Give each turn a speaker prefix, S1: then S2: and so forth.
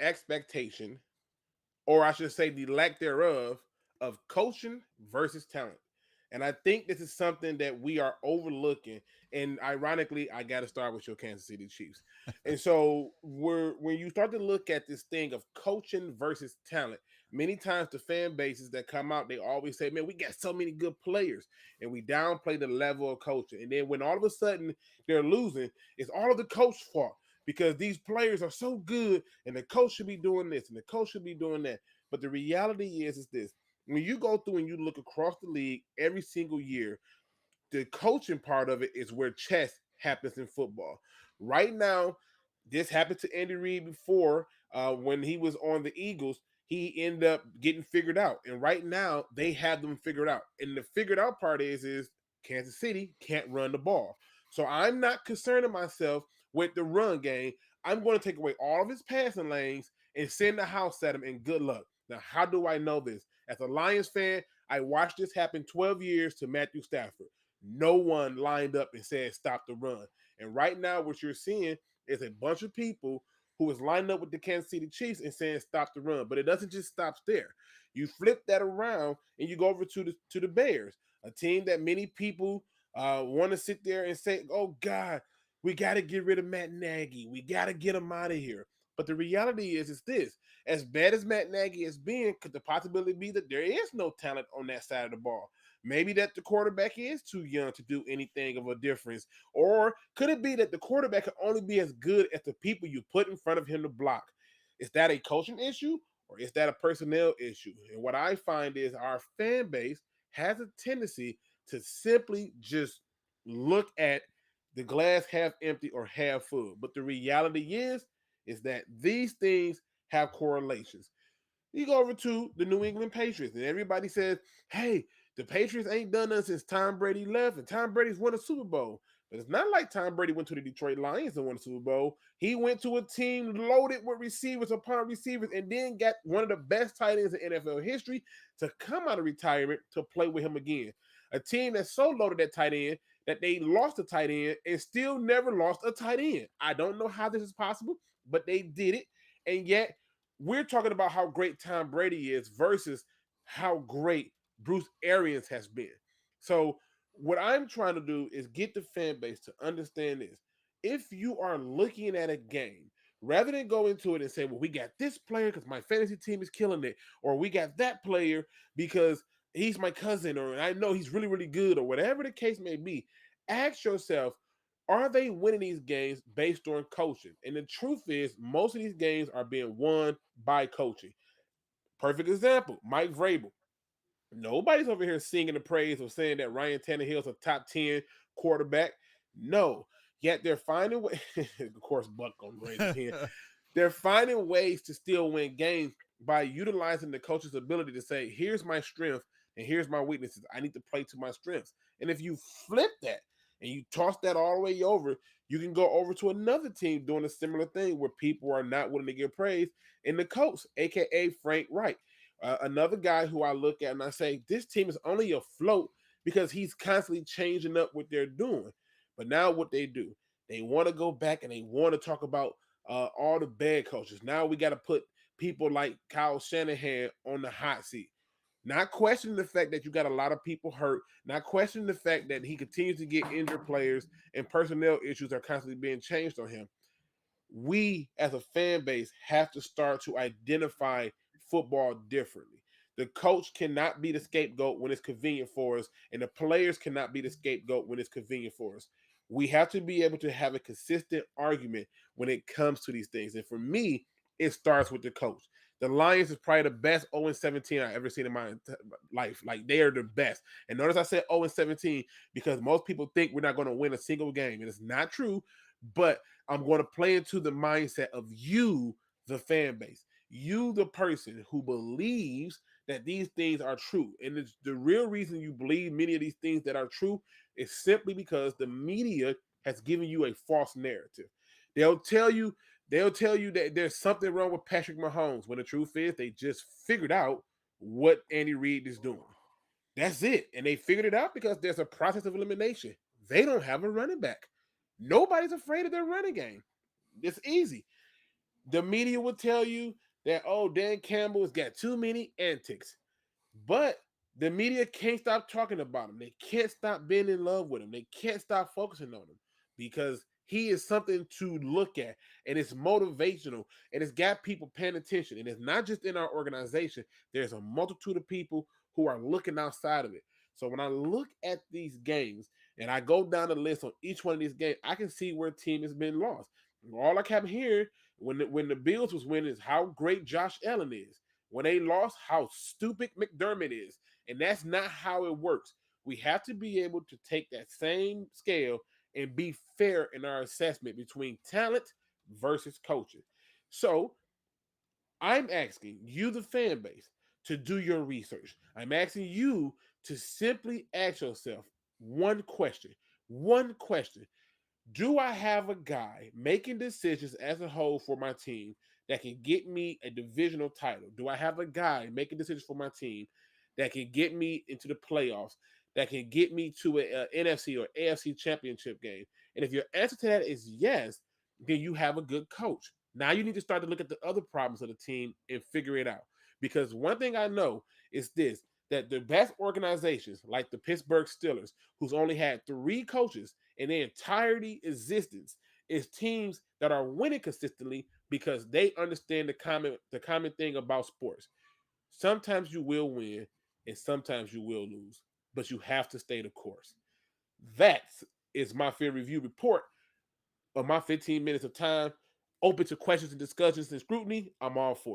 S1: expectation, or I should say the lack thereof, of coaching versus talent. And I think this is something that we are overlooking. And ironically, I got to start with your Kansas City Chiefs. And so when you start to look at this thing of coaching versus talent, many times the fan bases that come out, they always say, man, we got so many good players. And we downplay the level of coaching. And then when all of a sudden they're losing, it's all of the coach's fault because these players are so good and the coach should be doing this and the coach should be doing that. But the reality is this. When you go through and you look across the league every single year, the coaching part of it is where chess happens in football. Right now, this happened to Andy Reid before when he was on the Eagles. He ended up getting figured out, and right now they have them figured out. And the figured out part is Kansas City can't run the ball, so I'm not concerning myself with the run game. I'm going to take away all of his passing lanes and send the house at him, and good luck. Now, how do I know this? As a Lions fan, I watched this happen 12 years to Matthew Stafford. No one lined up and said stop the run. And right now, what you're seeing is a bunch of people who is lined up with the Kansas City Chiefs and saying stop the run. But it doesn't just stop there. You flip that around and you go over to the Bears, a team that many people want to sit there and say, "Oh God, we got to get rid of Matt Nagy. We got to get him out of here." But the reality is this: as bad as Matt Nagy has been, could the possibility be that there is no talent on that side of the ball? Maybe that the quarterback is too young to do anything of a difference. Or could it be that the quarterback can only be as good as the people you put in front of him to block? Is that a coaching issue or is that a personnel issue? And what I find is our fan base has a tendency to simply just look at the glass half empty or half full. But the reality is that these things have correlations. You go over to the New England Patriots, and everybody says, hey, the Patriots ain't done nothing since Tom Brady left, and Tom Brady's won a Super Bowl. But it's not like Tom Brady went to the Detroit Lions and won a Super Bowl. He went to a team loaded with receivers upon receivers and then got one of the best tight ends in NFL history to come out of retirement to play with him again. A team that's so loaded at tight end that they lost a tight end and still never lost a tight end. I don't know how this is possible, but they did it. And yet, we're talking about how great Tom Brady is versus how great Bruce Arians has been. So, what I'm trying to do is get the fan base to understand this. If you are looking at a game, rather than go into it and say, well, we got this player because my fantasy team is killing it, or we got that player because he's my cousin, or I know he's really, really good, or whatever the case may be, ask yourself, are they winning these games based on coaching? And the truth is, most of these games are being won by coaching. Perfect example, Mike Vrabel. Nobody's over here singing the praise of saying that Ryan Tannehill's a top 10 quarterback. No. Yet they're finding ways, of course, Buck gonna raise his hand. They're finding ways to still win games by utilizing the coach's ability to say, here's my strength and here's my weaknesses. I need to play to my strengths. And if you flip that and you toss that all the way over, you can go over to another team doing a similar thing where people are not willing to give praise in the coach, aka Frank Reich. Another guy who I look at and I say, this team is only afloat because he's constantly changing up what they're doing. But now what they do, they want to go back and they want to talk about all the bad coaches. Now we got to put people like Kyle Shanahan on the hot seat. Not questioning the fact that you got a lot of people hurt, not questioning the fact that he continues to get injured players and personnel issues are constantly being changed on him. We as a fan base have to start to identify football differently. The coach cannot be the scapegoat when it's convenient for us, and the players cannot be the scapegoat when it's convenient for us. We have to be able to have a consistent argument when it comes to these things. And for me, it starts with the coach. The Lions is probably the best 0-17 I've ever seen in my life. Like, they are the best. And notice I said 0-17 because most people think we're not going to win a single game. And it's not true, but I'm going to play into the mindset of you, the fan base, you, the person who believes that these things are true. And it's the real reason you believe many of these things that are true is simply because the media has given you a false narrative. They'll tell you, they'll tell you that there's something wrong with Patrick Mahomes when the truth is they just figured out what Andy Reid is doing. That's it. And they figured it out because there's a process of elimination. They don't have a running back. Nobody's afraid of their running game. It's easy. The media will tell you that, oh, Dan Campbell has got too many antics. But the media can't stop talking about him. They can't stop being in love with him. They can't stop focusing on him because he is something to look at, and it's motivational, and it's got people paying attention. And it's not just in our organization. There's a multitude of people who are looking outside of it. So when I look at these games and I go down the list on each one of these games, I can see where a team has been lost. All I kept hearing when the Bills was winning is how great Josh Allen is. When they lost, how stupid McDermott is. And that's not how it works. We have to be able to take that same scale and be fair in our assessment between talent versus coaching. So I'm asking you, the fan base, to do your research. I'm asking you to simply ask yourself one question. One question. Do I have a guy making decisions as a whole for my team that can get me a divisional title? Do I have a guy making decisions for my team that can get me into the playoffs, that can get me to a NFC or AFC championship game? And if your answer to that is yes, then you have a good coach. Now you need to start to look at the other problems of the team and figure it out. Because one thing I know is this, that the best organizations like the Pittsburgh Steelers, who's only had 3 coaches in their entirety existence, is teams that are winning consistently because they understand the common thing about sports. Sometimes you will win and sometimes you will lose, but you have to stay the course. That is my fair review report of my 15 minutes of time. Open to questions and discussions and scrutiny. I'm all for it.